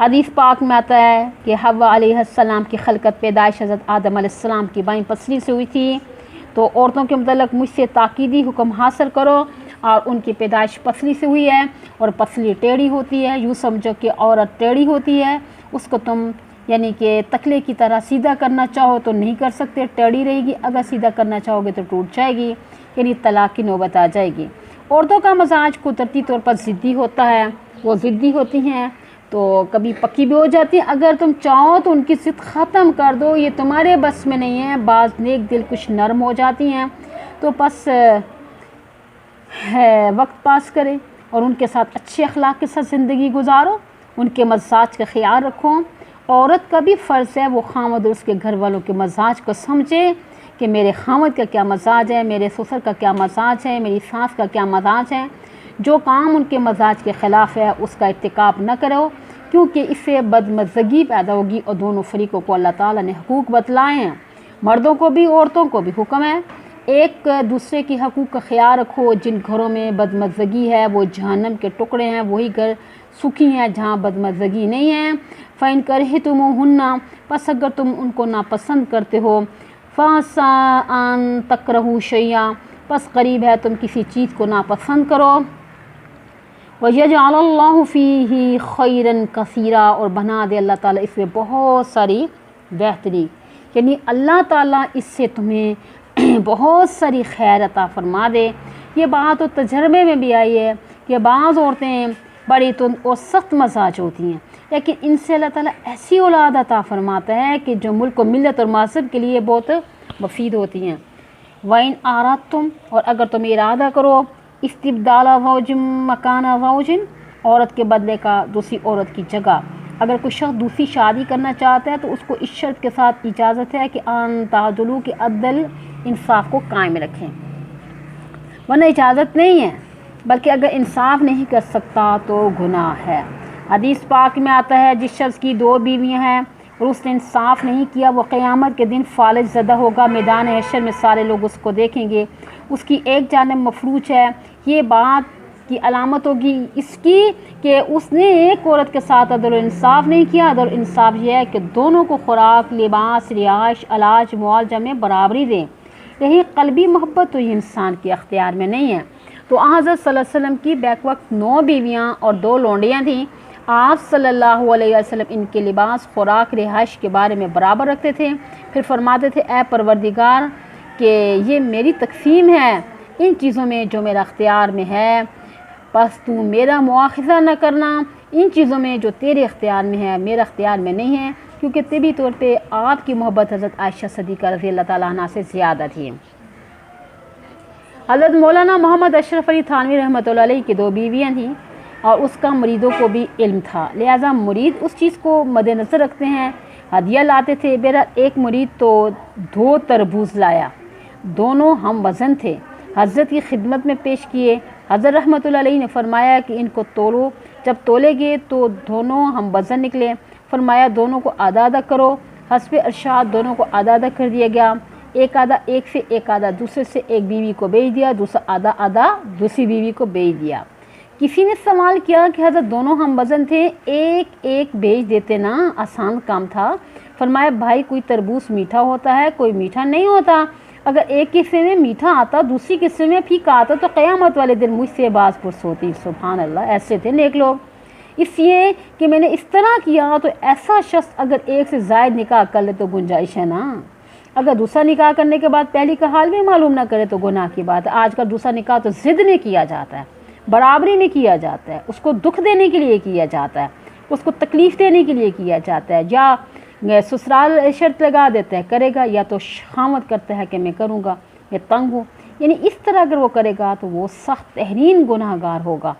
حدیث پاک میں آتا ہے کہ حوا علیہ السلام کی خلقت پیدائش حضرت آدم علیہ السلام کی بائیں پسلی سے ہوئی تھی، تو عورتوں کے متعلق مجھ سے تاکیدی حکم حاصل کرو، اور ان کی پیدائش پسلی سے ہوئی ہے، اور پسلی ٹیڑھی ہوتی ہے، یوں سمجھو کہ عورت ٹیڑھی ہوتی ہے، اس کو تم یعنی کہ تکلے کی طرح سیدھا کرنا چاہو تو نہیں کر سکتے، ٹیڑھی رہے گی، اگر سیدھا کرنا چاہو گے تو ٹوٹ جائے گی، یعنی طلاق کی نوبت آ جائے گی۔ عورتوں کا مزاج قدرتی طور پر ضدی ہوتا ہے، وہ ضدی ہوتی ہیں تو کبھی پکی بھی ہو جاتی ہیں، اگر تم چاہو تو ان کی ضد ختم کر دو، یہ تمہارے بس میں نہیں ہے۔ بعض نیک دل کچھ نرم ہو جاتی ہیں تو بس وقت پاس کرے اور ان کے ساتھ اچھے اخلاق کے ساتھ زندگی گزارو، ان کے مزاج کا خیال رکھو۔ عورت کا بھی فرض ہے وہ خامد اور اس کے گھر والوں کے مزاج کو سمجھے کہ میرے خامد کا کیا مزاج ہے، میرے سسر کا کیا مزاج ہے، میری ساس کا کیا مزاج ہے۔ جو کام ان کے مزاج کے خلاف ہے اس کا ارتکاب نہ کرو، کیونکہ اس سے بدمزگی پیدا ہوگی، اور دونوں فریقوں کو اللہ تعالیٰ نے حقوق بتلائے ہیں، مردوں کو بھی عورتوں کو بھی حکم ہے ایک دوسرے کے حقوق کا خیال رکھو۔ جن گھروں میں بدمزگی ہے وہ جہنم کے ٹکڑے ہیں، وہی گھر سکھی ہیں جہاں بدمزگی نہیں ہے۔ فَإِن كَرِهْتُمُوهُنَّ، پس اگر تم ان کو ناپسند کرتے ہو، فَعَسَىٰ أَن تَكْرَهُوا شَيْئًا، پس قریب ہے تم کسی چیز کو ناپسند کرو، وَيَجْعَلَ اللَّهُ فِيهِ خَيْرًا كَثِيرًا، اور بنا دے اللہ تعالیٰ اس میں بہت ساری بہتری، یعنی اللہ تعالیٰ اس سے تمہیں بہت ساری خیر عطا فرما دے۔ یہ بات تو تجربے میں بھی آئی ہے کہ بعض عورتیں بڑی تند اور سخت مزاج ہوتی ہیں، لیکن ان سے اللہ تعالیٰ ایسی اولاد عطا فرماتا ہے کہ جو ملک و ملت اور مذہب کے لیے بہت مفید ہوتی ہیں۔ وَإِنْ أَرَدْتُمْ، اور اگر تم ارادہ کرو، استبدال زوج مکان زوج، عورت کے بدلے کا دوسری عورت کی جگہ، اگر کوئی شخص دوسری شادی کرنا چاہتا ہے تو اس کو اس شرط کے ساتھ اجازت ہے کہ ان تعدلوا، کہ عدل انصاف کو قائم رکھیں، ورنہ اجازت نہیں ہے، بلکہ اگر انصاف نہیں کر سکتا تو گناہ ہے۔ حدیث پاک میں آتا ہے جس شخص کی 2 بیویاں ہیں اور اس نے انصاف نہیں کیا، وہ قیامت کے دن فالج زدہ ہوگا، میدان حشر میں سارے لوگ اس کو دیکھیں گے، اس کی ایک جانب مفروج ہے۔ یہ بات کی علامت ہوگی اس کی کہ اس نے ایک عورت کے ساتھ عدل و انصاف نہیں کیا۔ عدل و انصاف یہ ہے کہ دونوں کو خوراک، لباس، رہائش، علاج، معالجہ میں برابری دیں۔ یہی قلبی محبت تو یہ انسان کے اختیار میں نہیں ہے۔ تو حضرت صلی اللہ علیہ وسلم کی بیک وقت 9 بیویاں اور 2 لونڈیاں تھیں۔ آپ صلی اللہ علیہ وسلم ان کے لباس، خوراک، رہائش کے بارے میں برابر رکھتے تھے، پھر فرماتے تھے اے پروردگار کہ یہ میری تقسیم ہے ان چیزوں میں جو میرا اختیار میں ہے، بس تو میرا مواخذہ نہ کرنا ان چیزوں میں جو تیرے اختیار میں ہے، میرا اختیار میں نہیں ہے، کیونکہ طبی طور پہ آپ کی محبت حضرت عائشہ صدیقہ رضی اللہ تعالیٰ عنہ سے زیادہ تھی۔ حضرت مولانا محمد اشرف علی تھانوی رحمۃ اللہ علیہ کی 2 بیویاں تھیں اور اس کا مریدوں کو بھی علم تھا، لہٰذا مرید اس چیز کو مد نظر رکھتے ہیں، ہدیہ لاتے تھے۔ بہرحال ایک مرید تو 2 تربوز لایا، دونوں ہم وزن تھے، حضرت کی خدمت میں پیش کیے۔ حضرت رحمۃ اللہ علیہ نے فرمایا کہ ان کو تولو، جب تولے گئے تو دونوں ہم وزن نکلے، فرمایا دونوں کو آدھا آدھا کرو، حسب ارشاد دونوں کو آدھا آدھا کر دیا گیا، ایک آدھا ایک سے، ایک آدھا دوسرے سے، ایک بیوی کو بیچ دیا، دوسرا آدھا آدھا دوسری بیوی کو بیچ دیا۔ کسی نے سوال کیا کہ حضرت دونوں ہم وزن تھے، ایک ایک بیچ دیتے نا، آسان کام تھا۔ فرمایا بھائی کوئی تربوز میٹھا ہوتا ہے، کوئی میٹھا نہیں ہوتا، اگر ایک قصے میں میٹھا آتا دوسری قصے میں پھیکا آتا تو قیامت والے دن مجھ سے باز پرس ہوتی۔ سبحان اللہ، ایسے تھے نیک لوگ۔ اس لیے کہ میں نے اس طرح کیا تو ایسا شخص اگر ایک سے زائد نکاح کر لے تو گنجائش ہے نا، اگر دوسرا نکاح کرنے کے بعد پہلی کا حال بھی معلوم نہ کرے تو گناہ کی بات ہے۔ آج کل دوسرا نکاح تو ضد میں کیا جاتا ہے، برابری میں کیا جاتا ہے، اس کو دکھ دینے کے لیے کیا جاتا ہے، اس کو تکلیف دینے کے لیے کیا جاتا ہے، یا سسرال شرط لگا دیتا ہے کرے گا، یا تو خامد کرتا ہے کہ میں کروں گا، میں تنگ ہوں، یعنی اس طرح اگر وہ کرے گا تو وہ سخت تحرین گناہ گار ہوگا۔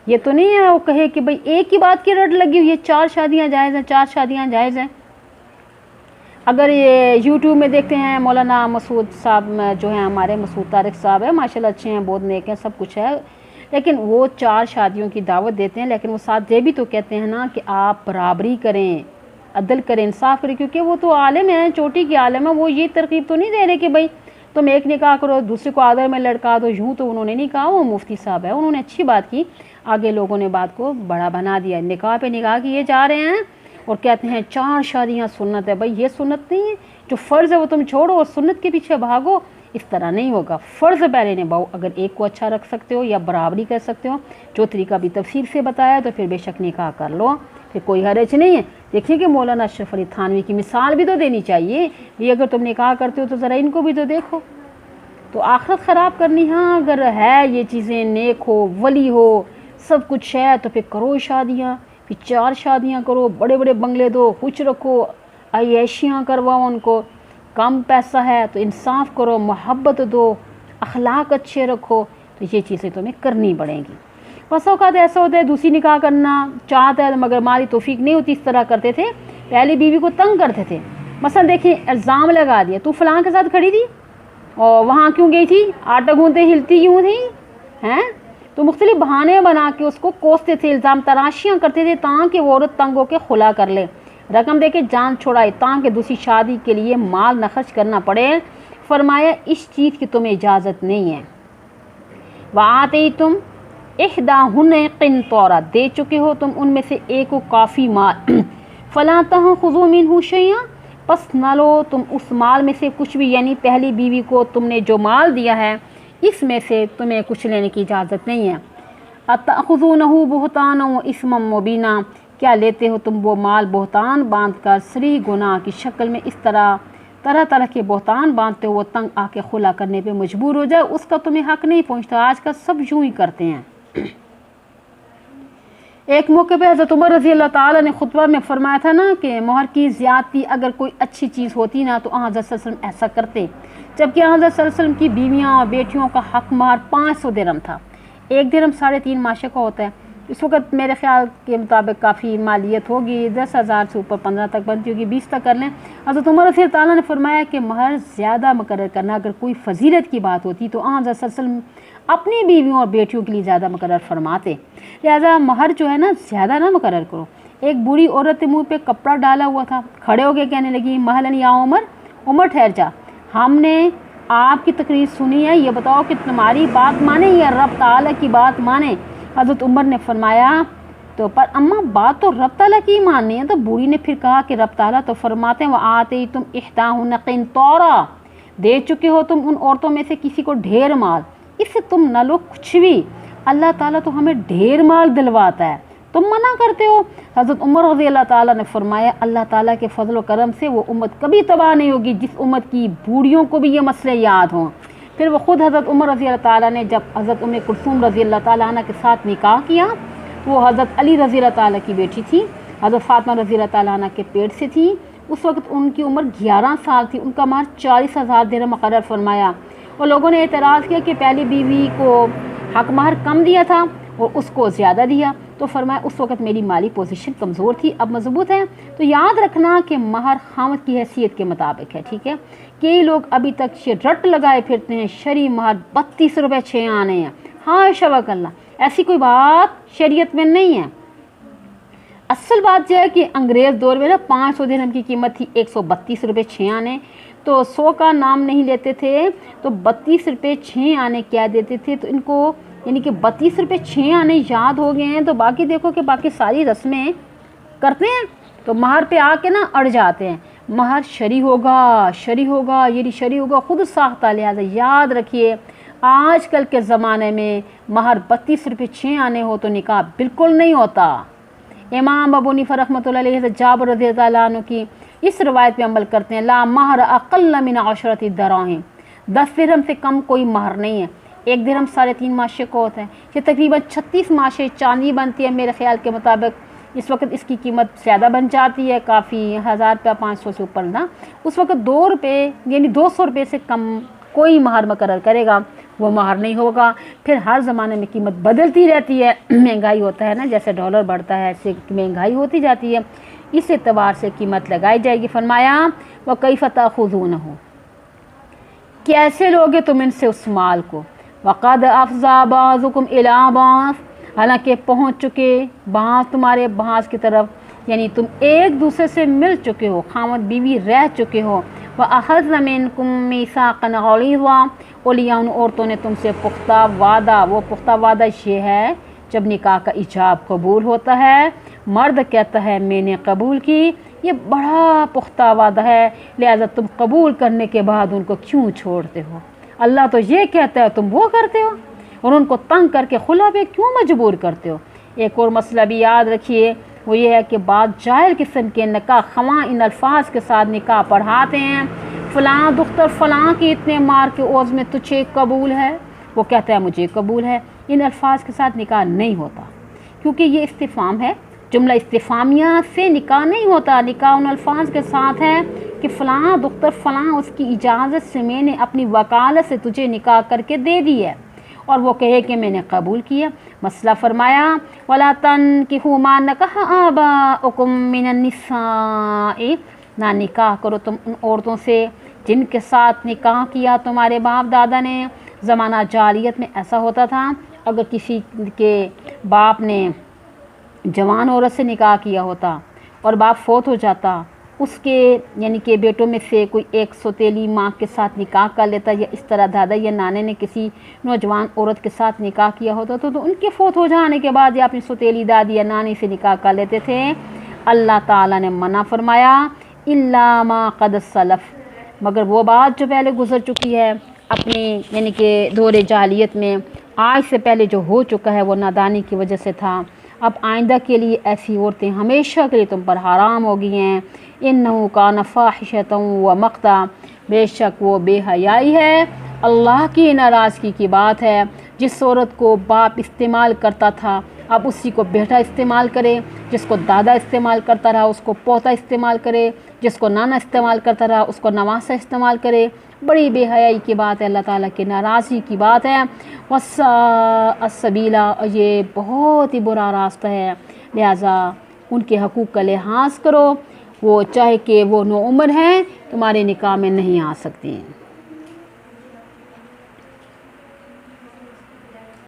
یہ تو نہیں ہے وہ کہے کہ بھئی ایک ہی بات کی رٹ لگی ہوئی ہے، 4 شادیاں جائز ہیں، 4 شادیاں جائز ہیں۔ اگر یہ یوٹیوب میں دیکھتے ہیں مولانا مسعود صاحب جو ہیں، ہمارے مسعود طارق صاحب ہیں، ماشاءاللہ اچھے ہیں، بہت نیک ہیں، سب کچھ ہے، لیکن وہ 4 شادیوں کی دعوت دیتے ہیں، لیکن وہ ساتھ یہ بھی تو کہتے ہیں نا کہ آپ برابری کریں، عدل کریں، انصاف کریں، کیونکہ وہ تو عالم ہیں، چوٹی کی عالم ہے، وہ یہ ترغیب تو نہیں دے رہے کہ بھئی تم ایک نکاح کرو دوسرے کو آدھر میں لڑکا دو، یوں تو انہوں نے نہیں کہا، وہ مفتی صاحب ہے، انہوں نے اچھی بات کی۔ آگے لوگوں نے بات کو بڑا بنا دیا، نکاح پہ نکاح کیے جا رہے ہیں اور کہتے ہیں 4 شادیاں سنت ہے۔ بھائی یہ سنت نہیں ہے، جو فرض ہے وہ تم چھوڑو اور سنت کے پیچھے بھاگو، اس طرح نہیں ہوگا۔ فرض پہلے نبھاؤ، اگر ایک کو اچھا رکھ سکتے ہو یا برابری کر سکتے ہو، جو طریقہ بھی تفصیل سے بتایا تو پھر بے شک نکاح کر لو، پھر کوئی حرج نہیں ہے۔ دیکھیے کہ مولانا اشرف علی تھانوی کی مثال بھی تو دینی چاہیے، یہ اگر تم نکاح کرتے ہو تو ذرا ان کو بھی تو دیکھو۔ تو آخرت خراب کرنی، ہاں اگر ہے یہ چیزیں نیک ہو، ولی ہو، سب کچھ ہے تو پھر کرو شادیاں، پھر 4 شادیاں کرو، بڑے بڑے بنگلے دو، کچھ رکھو، عیاشیاں کرواؤ ان کو، کم پیسہ ہے تو انصاف کرو، محبت دو، اخلاق اچھے رکھو، تو یہ چیزیں تمہیں کرنی پڑیں گی۔ بس اوقات ایسا ہوتا ہے دوسری نکاح کرنا چاہتا ہے مگر ہماری توفیق نہیں ہوتی، اس طرح کرتے تھے، پہلی بیوی کو تنگ کرتے تھے۔ مثلا دیکھیں الزام لگا دیا تو فلاں کے ساتھ کھڑی تھی اور وہاں کیوں گئی تھی، آٹا گوندتے ہلتی کیوں تھی ہیں، تو مختلف بہانے بنا کے اس کو کوستے تھے، الزام تراشیاں کرتے تھے تاکہ وہ عورت تنگ ہو کے خلا کر لے، رقم دے کے جان چھڑائے تاکہ دوسری شادی کے لیے مال نہ خرچ کرنا پڑے۔ فرمایا اس چیز کی تمہیں اجازت نہیں ہے۔ وَآتَيْتُمْ إِحْدَاهُنَّ قِنْطَارًا، دے چکے ہو تم ان میں سے ایک کو کافی مال، فَلَا تَأْخُذُوا مِنْهُ شَيْئًا، پس نہ لو تم اس مال میں سے کچھ بھی، یعنی پہلی بیوی کو تم نے جو مال دیا ہے اس میں سے تمہیں کچھ لینے کی اجازت نہیں ہے۔ أَتَأْخُذُونَهُ بُهْتَانًا وَإِثْمًا مُبِينًا، کیا لیتے ہو تم وہ مال بہتان باندھ کر صریح گناہ کی شکل میں، اس طرح طرح کے بہتان باندھتے ہو وہ تنگ آ کے خلا کرنے پہ مجبور ہو جائے، اس کا تمہیں حق نہیں پہنچتا۔ آج کل سب یوں ہی کرتے ہیں۔ ایک موقع پہ حضرت عمر رضی اللہ تعالیٰ نے خطبہ میں فرمایا تھا نا کہ مہر کی زیادتی اگر کوئی اچھی چیز ہوتی نا تو حضرت صلی اللہ علیہ وسلم ایسا کرتے، جبکہ حضرت صلی اللہ علیہ وسلم کی بیویاں اور بیٹیوں کا حق مہر 500 درہم تھا، 1 درہم 3.5 ماشے کا ہوتا ہے۔ اس وقت میرے خیال کے مطابق کافی مالیت ہوگی، 10,000 سے اوپر 15 تک بنتی ہوگی، 20 تک کر لیں۔ حضرت عمر رضی اللہ تعالیٰ نے فرمایا کہ مہر زیادہ مقرر کرنا اگر کوئی فضیلت کی بات ہوتی تو حضرت صلی اللہ علیہ وسلم اپنی بیویوں اور بیٹیوں کے لیے زیادہ مقرر فرماتے، لہذا مہر جو ہے نا زیادہ نہ مقرر کرو۔ ایک بوڑھی عورت کے منہ پہ کپڑا ڈالا ہوا تھا، کھڑے ہو کے کہنے لگی مہلن یا عمر، عمر ٹھہر جا، ہم نے آپ کی تقریر سنی ہے، یہ بتاؤ کہ تمہاری بات مانے یا رب تعالیٰ کی بات مانے؟ حضرت عمر نے فرمایا تو پر اماں بات تو رب تعالیٰ کی ماننی ہے۔ تو بوڑھی نے پھر کہا کہ رب تعالیٰ تو فرماتے ہیں وَآتَيْتُمْ إِحْدَاهُنَّ قِنْطَارًا، دے چکے ہو تم ان عورتوں میں سے کسی کو ڈھیر مال، اس سے تم نہ لو کچھ بھی، اللہ تعالیٰ تو ہمیں ڈھیر مال دلواتا ہے، تم منع کرتے ہو۔ حضرت عمر رضی اللہ تعالیٰ نے فرمایا اللہ تعالیٰ کے فضل و کرم سے وہ امت کبھی تباہ نہیں ہوگی جس امت کی بوڑھیوں کو بھی یہ مسئلے یاد ہوں۔ پھر وہ خود حضرت عمر رضی اللہ تعالیٰ نے جب حضرت ام کلثوم رضی اللہ تعالیٰ عنہ کے ساتھ نکاح کیا تو وہ حضرت علی رضی اللہ تعالیٰ کی بیٹی تھی، حضرت فاطمہ رضی اللہ تعالیٰ عنہ کے پیٹ سے تھی، اس وقت ان کی عمر 11 سال تھی، ان کا مہر 40,000 درہم مقرر فرمایا، اور لوگوں نے اعتراض کیا کہ پہلی بیوی کو حق مہر کم دیا تھا اور اس کو زیادہ دیا، تو فرمایا اس وقت میری مالی پوزیشن کمزور تھی، اب مضبوط ہے۔ تو یاد رکھنا کہ مہر خامد کی حیثیت کے مطابق ہے، ٹھیک ہے۔ کئی لوگ ابھی تک یہ رٹ لگائے پھرتے ہیں شرعی مہر 32 روپے 6 آنے ہیں، ہاں شبک اللہ، ایسی کوئی بات شریعت میں نہیں ہے۔ اصل بات یہ ہے کہ انگریز دور میں نا 500 درہم کی قیمت تھی 132 روپے 6 آنے، تو 100 کا نام نہیں لیتے تھے تو 32 روپے 6 آنے کیا دیتے تھے، تو ان کو یعنی کہ 32 روپے 6 آنے یاد ہو گئے ہیں، تو باقی دیکھو کہ باقی ساری رسمیں کرتے ہیں تو مہر پہ آ کے نا اڑ جاتے ہیں۔ مہر شرعی ہوگا، شرعی ہوگا، یہ شرعی ہوگا، خود ساختہ، لہٰذا یاد رکھیے آج کل کے زمانے میں مہر 32 روپے 6 آنے ہو تو نکاح بالکل نہیں ہوتا۔ امام ابو حنیفہ رحمۃ اللہ علیہ جابر رضی اللہ عنہ کی اس روایت پہ عمل کرتے ہیں، لا مہر اقل من 10 دراہم، 10 درہم سے کم کوئی مہر نہیں ہے، 1 درہم 3.5 ماشے کو ہوتا ہے، یہ تقریباً 36 ماشے چاندی بنتی ہے میرے خیال کے مطابق، اس وقت اس کی قیمت زیادہ بن جاتی ہے، کافی 1000 روپیہ 500 سے اوپر نا، اس وقت 2 روپے یعنی 200 روپے سے کم کوئی مہر مقرر کرے گا وہ مہر نہیں ہوگا۔ پھر ہر زمانے میں قیمت بدلتی رہتی ہے، مہنگائی ہوتا ہے نا، جیسے ڈالر بڑھتا ہے ایسے مہنگائی ہوتی جاتی ہے، اس اعتبار سے قیمت لگائی جائے گی۔ فرمایا وَكَيْفَ تَأْخُذُونَهُ، کیسے لوگے تم ان سے اس مال کو، وَقَدْ أَفْضَىٰ بَعْضُكُمْ إِلَىٰ بَعْضٍ، حالانکہ پہنچ چکے بعض تمہارے بعض کی طرف، یعنی تم ایک دوسرے سے مل چکے ہو، خامد بیوی رہ چکے ہو، وَأَخَذْنَ مِنْكُمْ مِيثَاقًا غَلِيظًا، اور لیا ان عورتوں نے تم سے پختہ وعدہ، وہ پختہ وعدہ یہ ہے جب نکاح کا ایجاب قبول ہوتا ہے، مرد کہتا ہے میں نے قبول کی، یہ بڑا پختہ وعدہ ہے، لہذا تم قبول کرنے کے بعد ان کو کیوں چھوڑتے ہو؟ اللہ تو یہ کہتا ہے تم وہ کرتے ہو، اور ان کو تنگ کر کے خلا پہ کیوں مجبور کرتے ہو؟ ایک اور مسئلہ بھی یاد رکھیے، وہ یہ ہے کہ بعض جاہل قسم کے نکاح خواں ان الفاظ کے ساتھ نکاح پڑھاتے ہیں، فلاں دختر فلاں کی اتنے مار کے عوض میں تجھے قبول ہے، وہ کہتا ہے مجھے قبول ہے۔ ان الفاظ کے ساتھ نکاح نہیں ہوتا، کیونکہ یہ استفہام ہے، جملہ استفہامیہ سے نکاح نہیں ہوتا۔ نکاح ان الفاظ کے ساتھ ہے کہ فلاں دختر فلاں اس کی اجازت سے میں نے اپنی وکالت سے تجھے نکاح کر کے دے دی ہے، اور وہ کہے کہ میں نے قبول کیا۔ مسئلہ فرمایا وَلَا تَنْكِحُوا مَا نَكَحَ آبَاؤُكُم مِّنَ النِّسَاءِ، نہ نکاح کرو تم ان عورتوں سے جن کے ساتھ نکاح کیا تمہارے باپ دادا نے۔ زمانہ جاہلیت میں ایسا ہوتا تھا، اگر کسی کے باپ نے جوان عورت سے نکاح کیا ہوتا اور باپ فوت ہو جاتا، اس کے یعنی کہ بیٹوں میں سے کوئی ایک سوتیلی ماں کے ساتھ نکاح کر لیتا، یا اس طرح دادا یا نانے نے کسی نوجوان عورت کے ساتھ نکاح کیا ہوتا تو ان کے فوت ہو جانے کے بعد یہ اپنی سوتیلی دادی یا نانی سے نکاح کر لیتے تھے۔ اللہ تعالیٰ نے منع فرمایا اِلَّا مَا قَدْ سَلَفَ، مگر وہ بات جو پہلے گزر چکی ہے اپنی یعنی کہ دور جاہلیت میں، آج سے پہلے جو ہو چکا ہے وہ نادانی کی وجہ سے تھا۔ اب آئندہ کے لیے ایسی عورتیں ہمیشہ کے لیے تم پر حرام ہو گئی ہیں۔ اِنَّهُ كَانَ فَاحِشَةً وَمَقْتًا، بے شک وہ بے حیائی ہے، اللہ کی ناراضگی کی بات ہے۔ جس عورت کو باپ استعمال کرتا تھا اب اسی کو بیٹا استعمال کرے، جس کو دادا استعمال کرتا رہا اس کو پوتا استعمال کرے، جس کو نانا استعمال کرتا رہا اس کو نواسا استعمال کرے، بڑی بے حیائی کی بات ہے، اللہ تعالیٰ کی ناراضگی کی بات ہے۔ وَسَاءَ سَبِيلًا، یہ بہت ہی برا راستہ ہے، لہٰذا ان کے حقوق کا لحاظ کرو، وہ چاہے کہ وہ نو عمر ہیں تمہارے نکاح میں نہیں آ سکتی ہیں۔